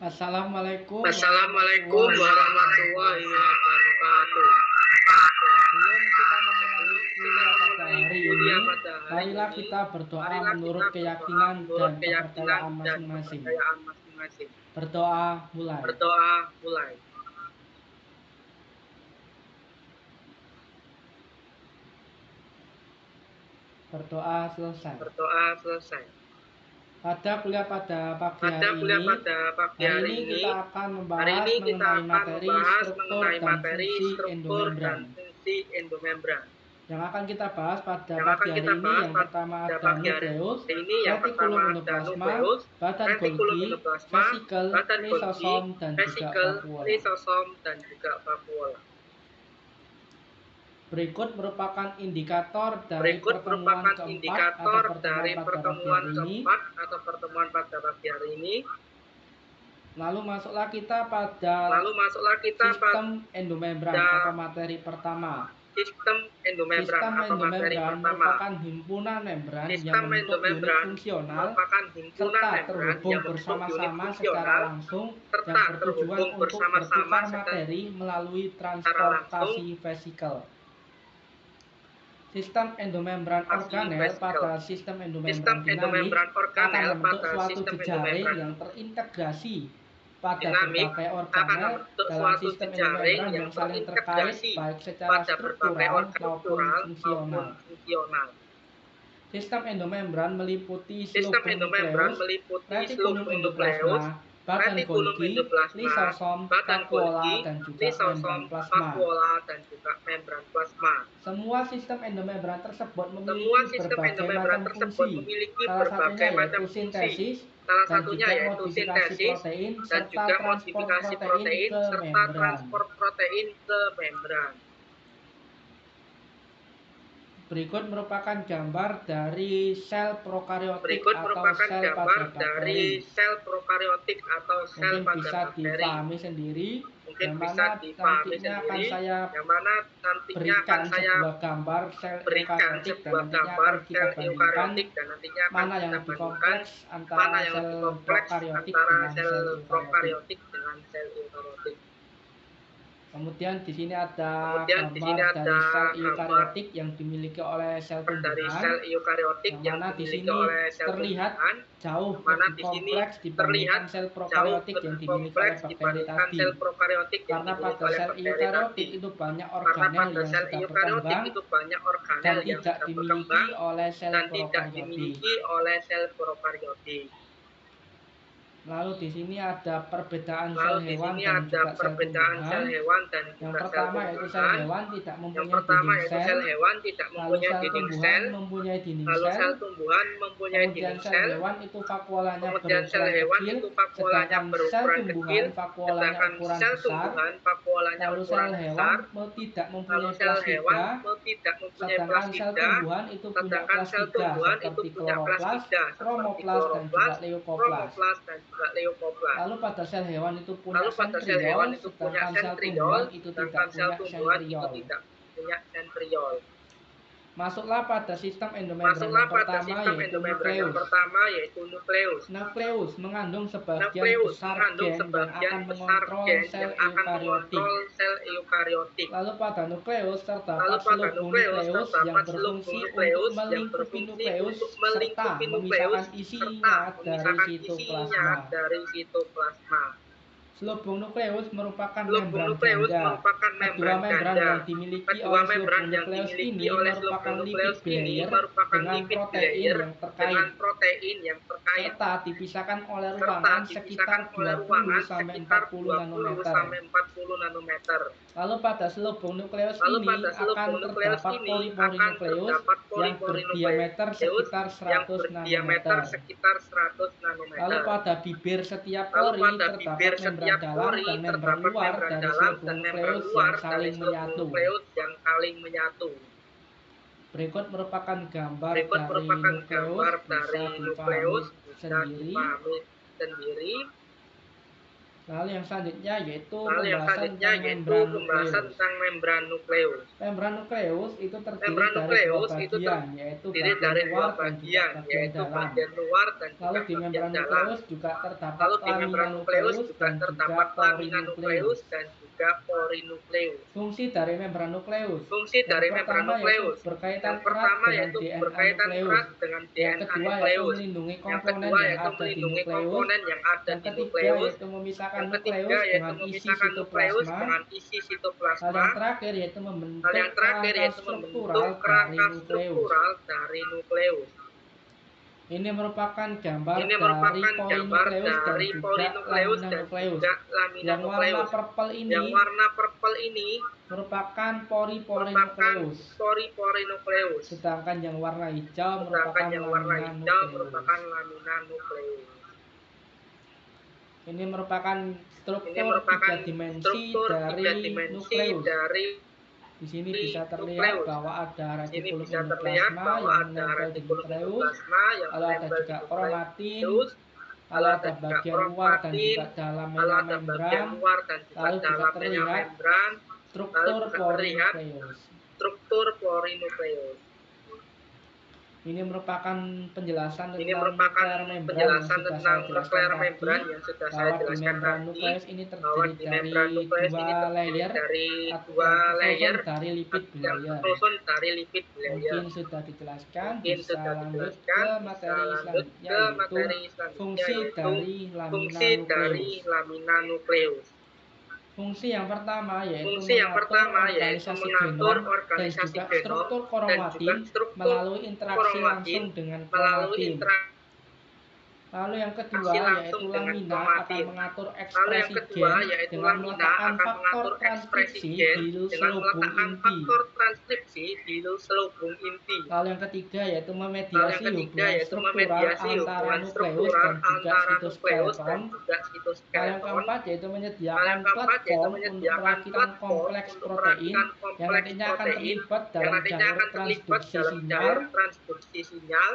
Assalamualaikum Assalamualaikum warahmatullahi warahmatullahi wabarakatuh. wabarakatuh. Sebelum kita memulai Sebelum kita kuliah pada memulai hari ini, kuliah pada hari marilah ini, kita berdoa marilah kita menurut berdoa keyakinan menurut dan keyakinan kepercayaan dan masing-masing. kepercayaan masing-masing. Berdoa mulai. Berdoa mulai. Berdoa selesai. Berdoa selesai. Pada kuliah pada pagi Pada kuliah pada pagi hari hari ini ini, kita akan hari membahas ini kita mengenai akan materi membahas struktur mengenai dan materi fungsi struktur dan endomembran. fungsi endomembran. Yang akan kita bahas pada Yang pagi akan hari kita ini bahas yang pertama pada ada pagi hari nukleus, ini yang retikulum pertama ada endoplasma, nukleus, badan retikulum Golgi, endoplasma, vesikel, badan Golgi, lisosom, dan juga vesikel, vakuola. lisosom, dan juga vakuola. Berikut merupakan indikator dari Berikut pertemuan merupakan keempat indikator atau pertemuan dari pada pagi pertemuan hari ini. keempat atau pertemuan pada pagi hari ini. Lalu masuklah kita pada sistem endomembran atau materi pertama. Sistem endomembran Sistem atau materi endomembran pertama. merupakan himpunan membran yang Sistem membentuk unit endomembran fungsional merupakan himpunan serta membran terhubung yang membentuk unit bersama-sama secara fungsional langsung serta yang bertujuan terhubung untuk bersama-sama bertukar materi melalui secara langsung transportasi vesikel. Sistem endomembran organel pada sistem endomembran dinamis akan membentuk suatu jejaring yang terintegrasi pada berbagai organel dalam sistem endomembran yang saling terkait baik secara struktural maupun fungsional. Sistem endomembran meliputi slobum nukleus, retikulum endoplasma, badan Golgi, lisosom, vakuola, dan juga membran plasma. Semua sistem endomembran tersebut memiliki berbagai macam fungsi. Salah satunya yaitu sintesis dan juga modifikasi protein serta transport protein ke membran. Berikut merupakan gambar dari sel prokariotik atau sel pada bakteri. Mungkin bisa dipahami sendiri. Yang mana nantinya akan saya berikan sebuah gambar sel eukariotik dan nantinya akan kita bandingkan mana yang lebih kompleks antara sel prokariotik dengan sel eukariotik. Kemudian di sini ada gambar dari sel eukariotik yang dimiliki oleh sel tumbuhan, yang mana di sini terlihat jauh lebih kompleks dibandingkan sel prokariotik yang dimiliki oleh bakteri tadi. Karena pada sel eukariotik itu banyak organel yang sudah berkembang dan tidak dimiliki oleh sel prokariotik. Lalu di sini ada perbedaan sel hewan dan juga sel tumbuhan. Yang pertama yaitu sel hewan tidak mempunyai dinding sel, lalu sel tumbuhan mempunyai dinding sel, kemudian sel hewan itu vakuolanya berukuran kecil, sedangkan sel tumbuhan vakuolanya ukuran besar, lalu sel hewan tidak mempunyai plastida, sedangkan sel tumbuhan itu punya plastida seperti kloroplas, kromoplas, dan juga leukoplas. Lalu pada sel hewan itu punya sentriol, sedangkan sel tumbuhan itu tidak punya sentriol. Masuklah pada sistem endomembran yang pertama yaitu nukleus. Nukleus mengandung sebagian besar gen yang akan mengontrol sel eukariotik. Lalu pada nukleus terdapat selubung nukleus yang berfungsi untuk melingkupi nukleus serta memisahkan isinya dari sitoplasma. Selubung nukleus merupakan membran ganda. Kedua membran yang dimiliki oleh selubung nukleus ini merupakan lipid barrier dengan protein yang terkait, serta dipisahkan oleh ruangan sekitar 20-40 nanometer. Lalu pada selubung nukleus ini akan terdapat pori-pori nukleus yang berdiameter sekitar 100 nanometer. Lalu pada bibir setiap pori terdapat membran dalam dan membran luar dari selubung nukleus yang saling menyatu. Berikut merupakan gambar dari nukleus, bisa dipahami sendiri. Lalu yang selanjutnya yaitu Lalu yang pembahasan selanjutnya tentang yaitu membran pembahasan nukleus. tentang membran nukleus. Membran nukleus itu terdiri Membran dari dua nukleus itu bagian, yaitu terdiri bagian dari dua luar dan juga bagian, bagian yaitu dalam. bagian luar dan Lalu juga di bagian membran dalam. nukleus juga terdapat Lalu di lamina membran nukleus nukleus juga dan juga terdapat lamina porinukleus. nukleus dan juga porinukleus. Fungsi dari membran nukleus. Fungsi Yang dari membran pertama yaitu nukleus. berkaitan Yang erat pertama dengan yaitu DNA berkaitan nukleus. erat dengan Yang DNA kedua yaitu nukleus. melindungi Yang komponen kedua yang yaitu ada di melindungi nukleus. komponen yang ada Yang di ketiga nukleus. yaitu memisahkan Yang ketiga nukleus yaitu dengan isi memisahkan nukleus sitoplasma. dengan isi Hal sitoplasma. yang terakhir yaitu Hal membentuk yang terakhir kerangka yaitu struktural membentuk dari kerangka nukleus. struktural dari nukleus. Ini merupakan gambar Ini dari merupakan gambar polinukleus dan dari juga polinukleus lamina dan nukleus. juga lamina Yang warna nukleus. purple Yang ini warna purple ini merupakan pori-pori merupakan nukleus. pori-pori nukleus. Sedangkan yang warna hijau merupakan Sedangkan yang warna lamina hijau nukleus. merupakan lamina nukleus. Ini merupakan struktur Ini merupakan tiga dimensi struktur dari tiga dimensi nukleus. dari Di sini bisa terlihat nukleus. bahwa ada Di sini retikulum bisa terlihat endoplasma bahwa yang ada menempel di retikulum nukleus. endoplasma yang Lalu ada menempel di juga kromatin. nukleus. Lalu ada juga bagian luar dan kromatin. juga dalamnya Lalu ada bagian membran. luar dan juga Lalu juga dalamnya terlihat membran. struktur Lalu juga terlihat porinukleus. struktur porinukleus. Ini merupakan penjelasan Ini tentang merupakan nuklear membran yang penjelasan sudah tentang saya nuklear jelaskan membran tadi, yang sudah saya bahwa di jelaskan membran tadi, nukleus ini bahwa terdiri di dari membran nukleus ini dua terdiri layer dari atau dua yang layer tersusun dari lipid yang bilayer. tersusun dari lipid bilayer. Mungkin sudah dijelaskan, Mungkin bisa sudah lanjut dijelaskan, ke bisa materi lanjut selanjutnya ke yaitu materi selanjutnya fungsi yaitu dari lamina fungsi dari nukleus. lamina nukleus. Fungsi yang pertama yaitu Fungsi yang mengatur pertama yaitu organisasi mengatur genom dan organisasi juga genom struktur dan kromatin juga struktur melalui interaksi kromatin langsung dengan melalui kromatin. interaksi Lalu yang kedua langsung yaitu dengan lamina akan kromatin. mengatur Lalu yang ekspresi kedua gen yaitu dengan lamina meletakkan akan faktor mengatur ekspresi transkripsi gen di dengan selubung meletakkan inti. faktor transkripsi di selubung inti. Lalu yang ketiga yaitu Lalu memediasi yang ketiga hubungan yaitu struktural memediasi antara hubungan nukleus struktural dan juga antara nukleus dan sitoskeleton. juga Lalu yang sitoskeleton. keempat yaitu Lalu menyediakan yang keempat yaitu platform untuk menyediakan perakitan platform kompleks untuk protein perakitan yang kompleks nantinya akan protein terlibat yang dalam nantinya jalur akan terlibat transduksi dalam sinyal. jalur transduksi sinyal.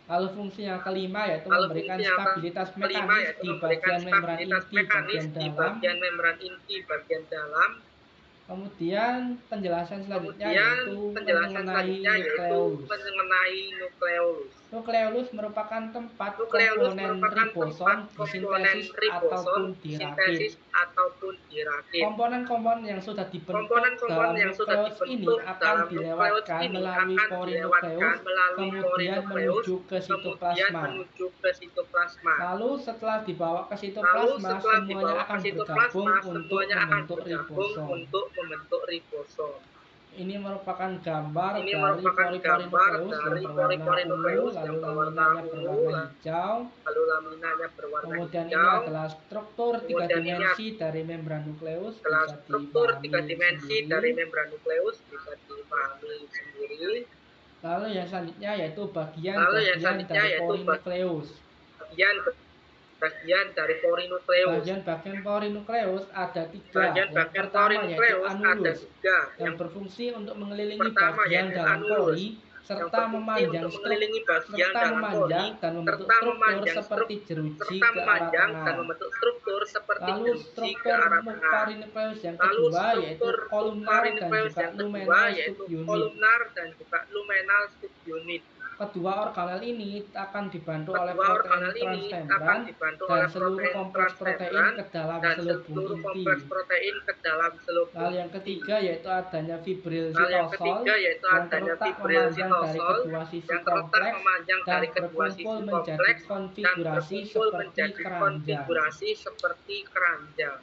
Lalu fungsi yang kelima yaitu Lalu memberikan fungsi yang stabilitas kelima mekanis yaitu di memberikan bagian membran stabilitas inti mekanis bagian di dalam. bagian membran inti bagian dalam. Kemudian penjelasan selanjutnya Kemudian yaitu penjelasan mengenai selanjutnya yaitu nukleus. mengenai nukleus. Nukleus merupakan tempat Nukleus komponen merupakan ribosom tempat komponen disintesis ribosom ataupun dirakit. disintesis ataupun dirakit. Komponen-komponen yang sudah dibentuk Komponen-komponen dalam yang sudah nukleus ini dibentuk akan dalam nukleus dilewatkan ini melalui akan porinukleus, dilewatkan melalui kemudian porinukleus, menuju ke kemudian sitoplasma. menuju ke sitoplasma. Lalu setelah dibawa ke Lalu sitoplasma, setelah semuanya dibawa akan ke bergabung sitoplasma, untuk semuanya akan membentuk bergabung ribosom. untuk membentuk ribosom. Ini merupakan gambar Ini dari merupakan pori-pori gambar nukleus dari yang berwarna pori-pori ungu, nukleus yang lalu berwarna laminanya ungu, berwarna hijau. lalu laminanya berwarna Kemudian ini hijau. adalah struktur tiga Kemudian ini dimensi dari membran nukleus, adalah bisa struktur tiga dipahami dimensi dari sendiri. membran nukleus, bisa dipahami sendiri. Lalu yang selanjutnya yaitu Lalu yang bagian-bagian selanjutnya dari yaitu pori nukleus. bagian dari pori nukleus. Bagian-bagian pori nukleus ada tiga. Yang Bagian-bagian pertama pori yaitu nukleus ada anulus, tiga. yang berfungsi untuk mengelilingi pertama bagian yaitu dalam anulus, pori yang serta berfungsi memanjang untuk mengelilingi bagian serta dalam memanjang pori, dan membentuk serta struktur memanjang seperti jeruji serta ke arah memanjang dan tengah. membentuk struktur seperti Lalu jeruji ke struktur arah tengah. pori nukleus yang Lalu kedua yaitu struktur kolumnar pori dan nukleus juga yang kedua luminal yaitu subunit. kolumnar dan juga luminal subunit. Kedua organel ini akan dibantu oleh Kedua protein organel ini akan transmembran dibantu dan oleh seluruh protein kompleks protein transmembran ke dalam dan selubung seluruh inti. kompleks protein ke dalam selubung Lalu yang inti. ketiga yaitu adanya fibril Lalu yang sitosol ketiga yaitu yang adanya terletak fibril memanjang dari sitosol kedua sisi yang terletak kompleks memanjang dan dari kedua berkumpul sisi menjadi kompleks dan konfigurasi berkumpul seperti menjadi keranjang. konfigurasi seperti keranjang.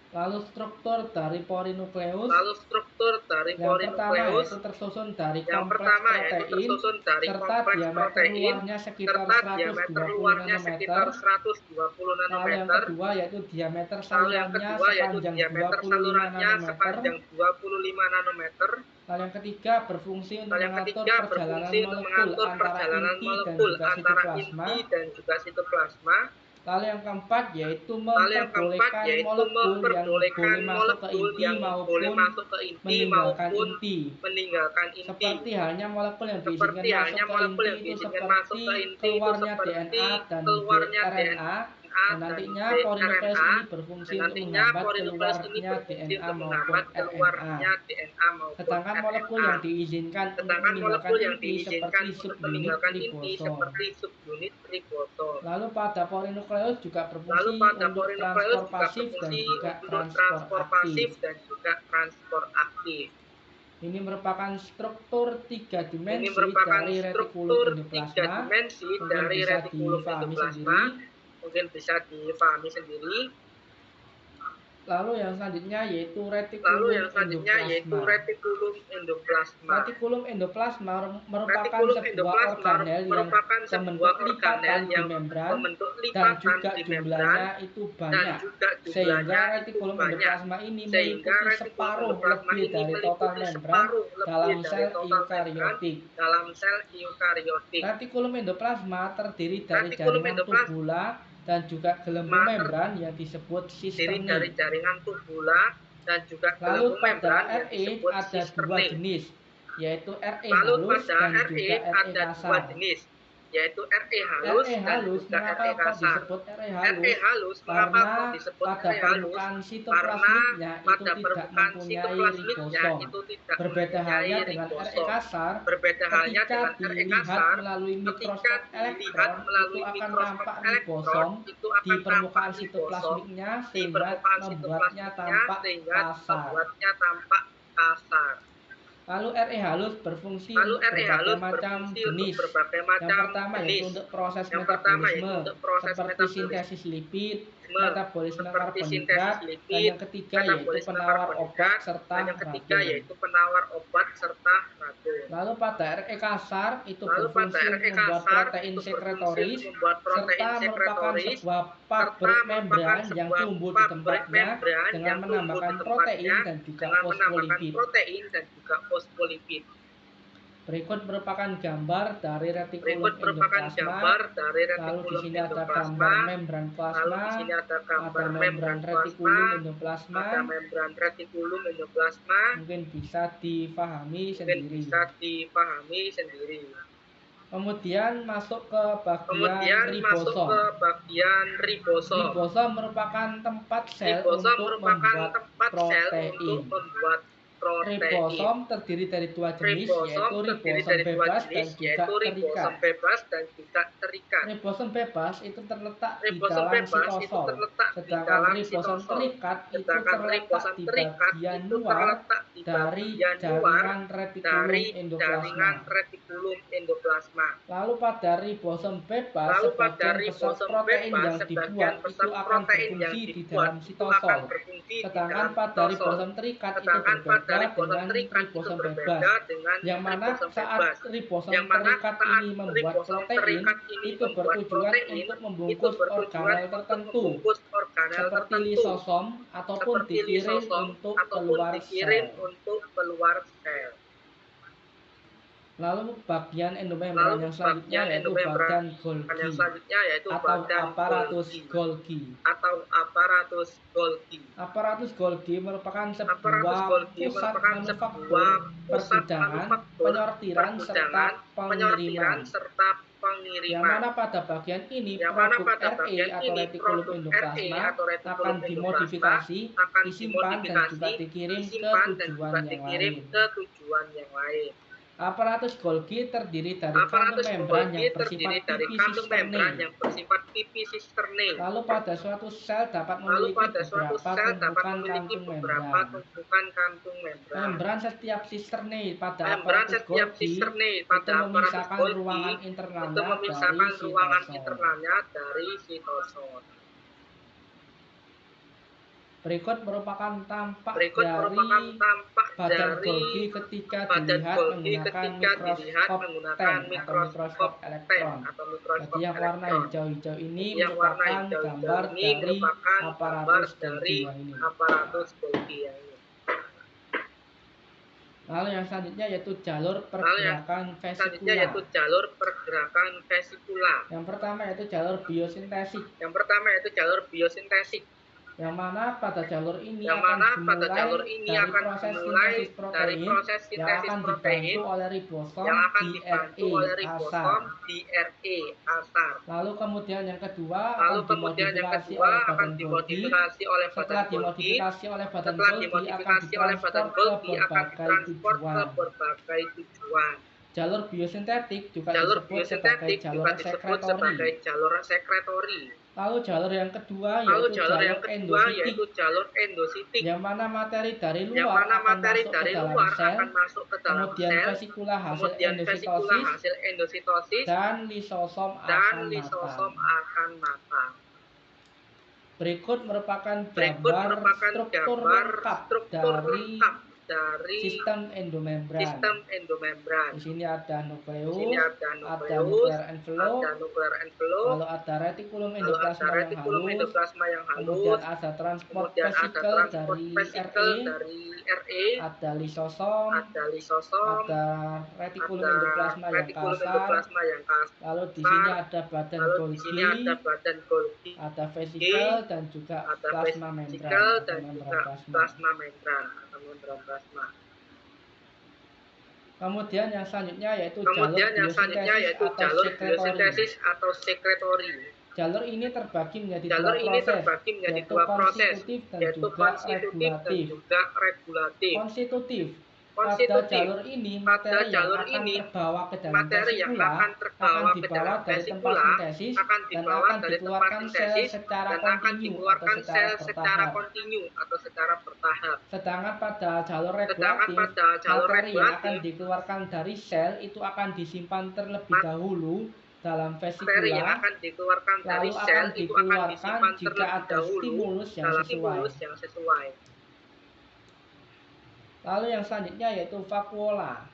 Lalu struktur dari pori nukleus Lalu struktur dari yang pori pertama nukleus yaitu tersusun dari yang kompleks pertama yaitu protein tersusun dari serta kompleks diameter protein luarnya sekitar serta diameter 120 luarnya sekitar nanometer. 120 Lalu yang nanometer. kedua yaitu diameter Lalu yang salurannya kedua yaitu sepanjang diameter 25 salurannya nanometer. sepanjang 25 nanometer. Lalu yang ketiga berfungsi untuk Lalu yang mengatur ketiga perjalanan berfungsi untuk molekul mengatur antara perjalanan inti dan molekul juga antara sitoplasma. inti dan juga sitoplasma. Lalu yang keempat yaitu Lalu yang keempat memperbolehkan yaitu molekul yang memperbolehkan boleh masuk ke molekul inti yang boleh maupun masuk ke inti meninggalkan maupun inti. meninggalkan inti. Seperti halnya molekul yang Seperti diizinkan halnya masuk ke molekul inti yang itu diizinkan masuk seperti ke inti itu keluarnya seperti DNA dan keluarnya RNA. Dan nantinya polinukleus ini berfungsi untuk menghambat keluarnya DNA maupun RNA. Sedangkan molekul yang diizinkan untuk meninggalkan inti seperti subunit ribosom. Lalu pada polinukleus juga berfungsi untuk transport pasif dan juga transport aktif. Ini merupakan struktur tiga dimensi dari retikulum endoplasma. Mungkin bisa difahami sendiri. Lalu yang selanjutnya yaitu retikulum endoplasma. Retikulum endoplasma merupakan sebuah organel yang membentuk lipatan di membran dan juga jumlahnya itu banyak. Sehingga retikulum endoplasma ini meliputi separuh lebih dari total membran dalam sel eukariotik. Retikulum endoplasma terdiri dari jaringan tubula dan juga gelembung membran yang disebut sisterni. Lalu pada RE ada dua jenis, yaitu RE halus dan juga RE kasar. RE halus, mengapa kok disebut RE halus? Karena pada permukaan sitoplasmiknya itu tidak mempunyai ribosom. Berbeda halnya dengan RE kasar, ketika dilihat melalui mikroskop elektron itu akan tampak ribosom di permukaan sitoplasmiknya sehingga membuatnya tampak kasar. Lalu RE halus berfungsi untuk berbagai macam jenis. Yang pertama yaitu untuk proses metabolisme seperti sintesis lipid, metabolisme karbonhidrat, dan yang ketiga yaitu penawar obat serta racun. Lalu pada RE kasar itu berfungsi untuk membuat protein sekretoris serta merupakan sebuah pabrik membran yang tumbuh di tempatnya dengan menambahkan protein dan juga fosfolipid. Berikut merupakan gambar dari retikulum endoplasma. Lalu di sini ada gambar membran plasma, ada membran retikulum endoplasma. Mungkin bisa difahami sendiri. Kemudian masuk ke bagian ribosom. Ribosom merupakan tempat sel untuk membuat protein. Ribosom terdiri dari dua jenis, yaitu ribosom bebas dan juga terikat. Ribosom bebas itu terletak di dalam sitosol, sedangkan ribosom terikat itu terletak di bagian luar dari jaringan retikulum endoplasma. Lalu pada ribosom bebas, sebagian besar protein yang dibuat itu akan berfungsi di dalam sitosol. Sedangkan pada ribosom terikat itu berbeda dengan ribosom bebas, yang mana saat ribosom terikat ini membuat protein itu bertujuan untuk membungkus organel tertentu seperti lisosom ataupun dikirim untuk keluar sel. Lalu bagian endomembran yang selanjutnya yaitu badan Golgi atau aparatus Golgi. Aparatus Golgi merupakan sebuah pusat manufaktur, pergudangan, penyortiran, serta pengiriman. Yang mana pada bagian ini produk RE atau retikulum endoplasma akan dimodifikasi, disimpan dan juga dikirim ke tujuan yang lain. Aparatus Golgi terdiri dari kantung membran yang bersifat pipi sisternae. Lalu pada suatu sel dapat memiliki beberapa tumpukan kantung membran. Membran setiap sisternae pada aparatus Golgi itu memisahkan ruangan internalnya dari sitosol. Berikut merupakan tampak dari badan Golgi ketika dilihat menggunakan mikroskop mikroskop elektron. Jadi yang warna hijau-hijau ini merupakan gambar dari aparatus Golgi ini. Lalu yang selanjutnya yaitu jalur pergerakan vesikula. Yang pertama yaitu jalur biosintesis. yang mana pada jalur ini yang akan mana pada dimulai jalur ini dari akan proses dimulai sintesis dari protein proses yang sintesis akan protein dibantu oleh ribosom yang akan di dibantu RE oleh asar. ribosom di RE asar. Lalu kemudian yang kedua Lalu akan kemudian yang dimodifikasi kedua oleh akan badan Golgi. dimodifikasi oleh badan Setelah Golgi. dimodifikasi oleh badan Setelah Golgi akan dimodifikasi oleh badan ditransport ke Golgi akan berbagai ditransport ke tujuan. berbagai tujuan. Jalur biosintetik juga Jalur disebut sebagai biosintetik jalur juga disebut sekretori. sebagai jalur sekretori. Lalu jalur yang kedua Lalu yaitu jalur yang jalur kedua endositik, yaitu jalur endositik, yang mana materi dari yang luar mana akan materi masuk ke dari dalam luar sel, akan masuk ke dalam kemudian sel, vesikula hasil kemudian vesikula endositosis, hasil endositosis, dan lisosom dan akan lisosom matang. akan matang. Berikut merupakan Berikut gambar merupakan struktur gambar lengkap struktur dari lengkap dari sistem endomembran. sistem endomembran. Di sini ada Di nukleus, sini ada ada nukleus, nuklear envelope, ada nuklear envelope, lalu ada retikulum lalu ada endoplasma yang retikulum halus, endoplasma yang kemudian halus, ada transport kemudian ada vesikel transport dari vesikel RE, dari RE, ada lisosom, ada lisosom, ada retikulum ada endoplasma yang retikulum kasar, endoplasma yang kasar, lalu di sini ada badan lalu di sini Golgi, ada badan Golgi, ada vesikel dan juga ada plasma membran vesikel atau dan membran juga plasma. plasma membran atau membran plasma. Kemudian yang selanjutnya yaitu Kemudian jalur yang selanjutnya biosintesis yaitu atau jalur sekretori. biosintesis atau sekretori. Jalur ini terbagi menjadi Jalur dua ini proses, terbagi menjadi yaitu dua proses, konstitutif dan yaitu juga konstitutif dan regulatif. juga regulatif. Konstitutif. Pada Konstitutif. jalur ini, Pada materi yang jalur akan ini, terbawa ke dalam materi yang vesikula akan terbawa akan ke dibawa dalam dari tempat vesikula sintesis akan dan dibawa akan dari tempat dikeluarkan sel sintesis secara dan akan kontinu atau dikeluarkan secara sel secara bertahap. kontinu atau secara bertahap. Sedangkan pada jalur Sedangkan regulatif, pada jalur materi yang akan regulatif, dikeluarkan dari sel itu akan disimpan terlebih dahulu dalam materi yang vesikula, akan dikeluarkan dari lalu sel akan itu akan dikeluarkan disimpan jika terlebih ada dahulu stimulus yang dalam sesuai. stimulus yang sesuai. Lalu yang selanjutnya yaitu vakuola.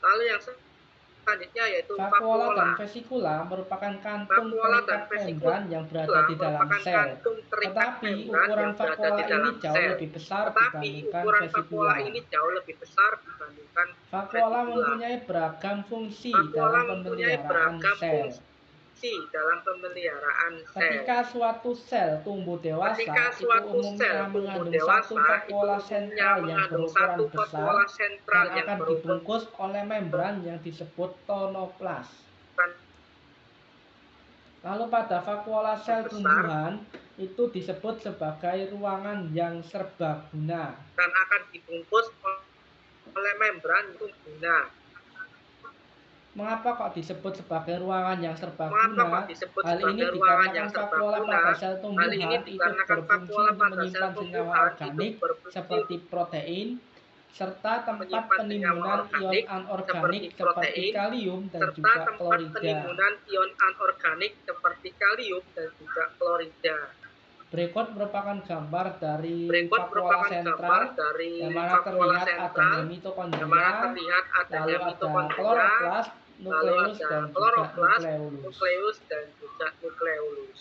Lalu yang selanjutnya yaitu Vakuola dan vakuola. vesikula merupakan kantung Vakuola dan terikat membran vesikula yang berada di dalam merupakan sel. kantung terikat Tetapi membran ukuran yang berada vakuola di ini dalam jauh sel. lebih besar Tetapi dibandingkan ukuran vesikula. vakuola ini jauh lebih besar dibandingkan Vakuola vesikula. mempunyai beragam fungsi Vakuola dalam mempunyai pemeliharaan beragam sel. fungsi dalam pemeliharaan sel. Ketika suatu sel tumbuh dewasa, Ketika itu suatu umumnya sel tumbuh mengandung dewasa, satu itu vakuola umumnya sentral yang mengandung berukuran satu besar vakuola sentral dan yang akan berukuran dibungkus oleh membran yang disebut tonoplas. Lalu pada vakuola sel besar tumbuhan itu disebut sebagai ruangan yang serbaguna. dan akan dibungkus oleh membran tubuhnya. Mengapa kok disebut sebagai ruangan yang Mengapa serbaguna? kok disebut Hal ini sebagai ruangan yang dikarenakan vakuola serbaguna? pada sel Hal ini tumbuhan itu dikarenakan berfungsi vakuola untuk pada sel menyimpan senyawa tumbuhan itu organik berfungsi seperti protein, serta tempat menyimpan senyawa penimbunan ion organik anorganik seperti seperti protein, kalium dan serta juga tempat klorida. penimbunan ion anorganik seperti kalium dan juga klorida. Berikut merupakan gambar dari Berikut vakuola merupakan sentral gambar dari yang mana vakuola terlihat sentral adanya yang mana mitokondria, terlihat lalu adanya ada mitokondria, kloroplas, lalu nukleus ada dan juga kloroplas, nukleolus. nukleus dan juga nukleolus.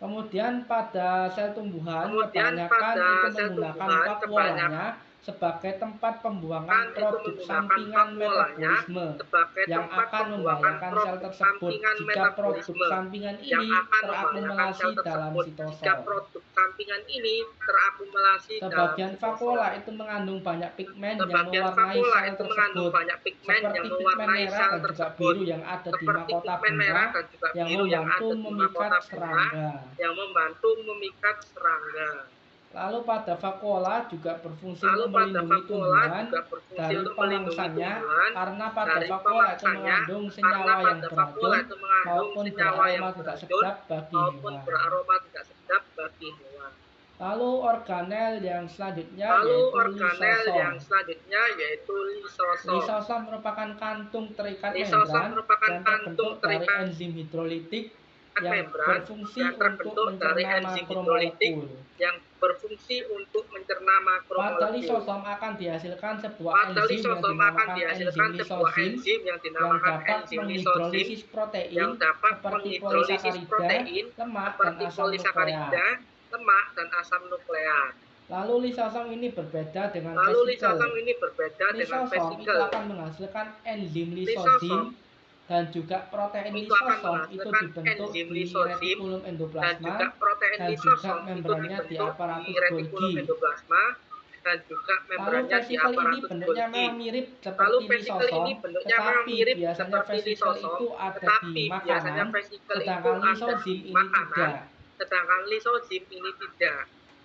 Kemudian pada sel tumbuhan Kemudian kebanyakan pada itu sel menggunakan tumbuhan vakuolanya sebagai tempat pembuangan itu produk menggunakan sampingan vakuolanya metabolisme sebagai yang tempat akan pembuangan membahayakan sel produk tersebut sampingan jika produk metabolisme sampingan yang ini akan membahayakan terakumulasi sel dalam tersebut jika sitosol. produk sampingan ini terakumulasi dalam Sebagian sitosol. vakuola itu mengandung banyak pigmen yang Sebagian mewarnai vakuola sel itu mengandung tersebut, banyak pigmen yang seperti pigmen mewarnai merah sel dan juga tersebut, biru yang ada di seperti mahkota pigmen merah bunga dan juga yang biru yang membantu ada di memikat mahkota bunga serangga. yang membantu memikat serangga. Lalu pada vakuola juga berfungsi Lalu untuk pada melindungi vakuola tumbuhan juga berfungsi dari untuk melindungi pemangsanya tumbuhan karena pada dari vakuola itu pemangsanya mengandung karena senyawa yang pada vakuola beracun itu mengandung maupun senyawa yang beraroma tidak beracun sedap bagi maupun hewan. beraroma tidak sedap bagi hewan. Lalu organel yang selanjutnya Lalu yaitu organel lisosom. yang selanjutnya yaitu lisosom. Lisosom merupakan kantung terikat Lisosom membran merupakan yang kantung terbentuk dari terikat enzim hidrolitik yang membran berfungsi yang untuk terbentuk dari mencerna enzim hidrolitik makromolekul. yang berfungsi untuk mencerna Pada makromolekul. lisosom akan dihasilkan sebuah Pada enzim yang lisosom akan dinamakan dihasilkan enzim sebuah lisosim enzim yang yang dinamakan dapat enzim lisosim menghidrolisis protein yang dapat seperti menghidrolisis polisakarida, protein lemak, dan seperti asam nukleat. polisakarida, lemak, dan asam nukleat. Lalu lisosom ini berbeda dengan Lalu vesikel. lisosom ini berbeda dengan Lisosom itu vesikel. akan menghasilkan enzim Lisosom lisosim dan juga protein itu akan lisosom itu menghasilkan dibentuk enzim di lisosim, retikulum dan endoplasma juga protein dan juga lisosom itu membrannya di dibentuk di aparatus retikulum Golgi. endoplasma dan juga Lalu membrannya di vesikel ini aparatus bentuknya Golgi. memang mirip Lalu seperti vesikel lisosom, ini bentuknya memang tetapi mirip biasanya seperti vesikel lisosom, itu ada di tetapi biasanya makanan, vesikel itu sedangkan ada lisozim di ini makanan, tidak. sedangkan lisozim ini tidak.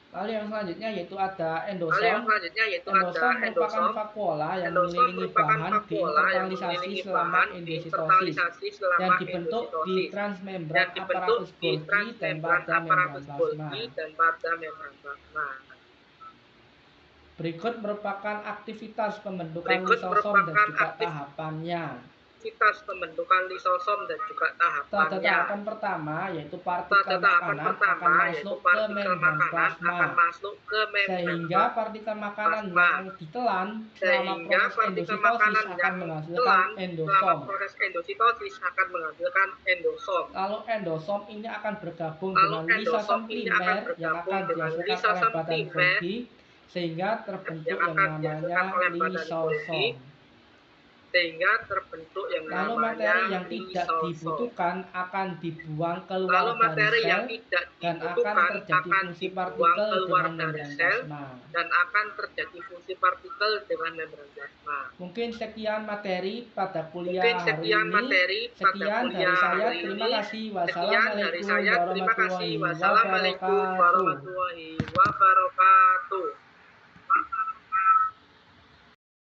Lalu yang selanjutnya yaitu ada Lalu yang endosom. selanjutnya yaitu ada Endosom merupakan endosom. vakuola yang Endosom mengelilingi merupakan bahan vakuola yang diintertalisasi mengelilingi selama bahan endositosis diintertalisasi dan selama dibentuk di endositosis dan transmembran dibentuk aparatus di Golgi dan transmembran pada membran aparatus plasma. Golgi dan pada membran plasma. Berikut merupakan aktivitas pembentukan Berikut lisosom dan merupakan juga tahapannya. aktivitas pembentukan lisosom dan juga Pada tahapannya. tahapan pertama yaitu Pada partikel tahapan makanan pertama akan yaitu masuk ke partikel membran makanan plasma, akan masuk ke membran sehingga partikel makanan plasma. yang ditelan selama Sehingga proses partikel endositosis makanan akan yang menghasilkan ditelan selama endosom. proses endositosis akan menghasilkan endosom. Lalu endosom ini akan bergabung Lalu dengan endosom lisosom ini akan primer yang bergabung akan dengan dihasilkan oleh lisosom badan primer Golgi sehingga terbentuk yang yang akan dihasilkan namanya oleh badan Golgi lisosom. sehingga terbentuk yang Lalu namanya materi yang tidak lisosom. dibutuhkan akan dibuang keluar Lalu dari materi yang sel tidak dan akan dibutuhkan terjadi akan fungsi dibuang partikel keluar dengan dari membran sel plasma. dan akan terjadi fungsi partikel dengan membran plasma. Mungkin sekian materi pada kuliah Mungkin hari sekian ini. materi pada Sekian dari kuliah saya. hari Terima ini. kasih. Sekian dari Wassalamualaikum saya. Terima kasih. warahmatullahi Wassalamualaikum wabarakatuh. warahmatullahi wabarakatuh.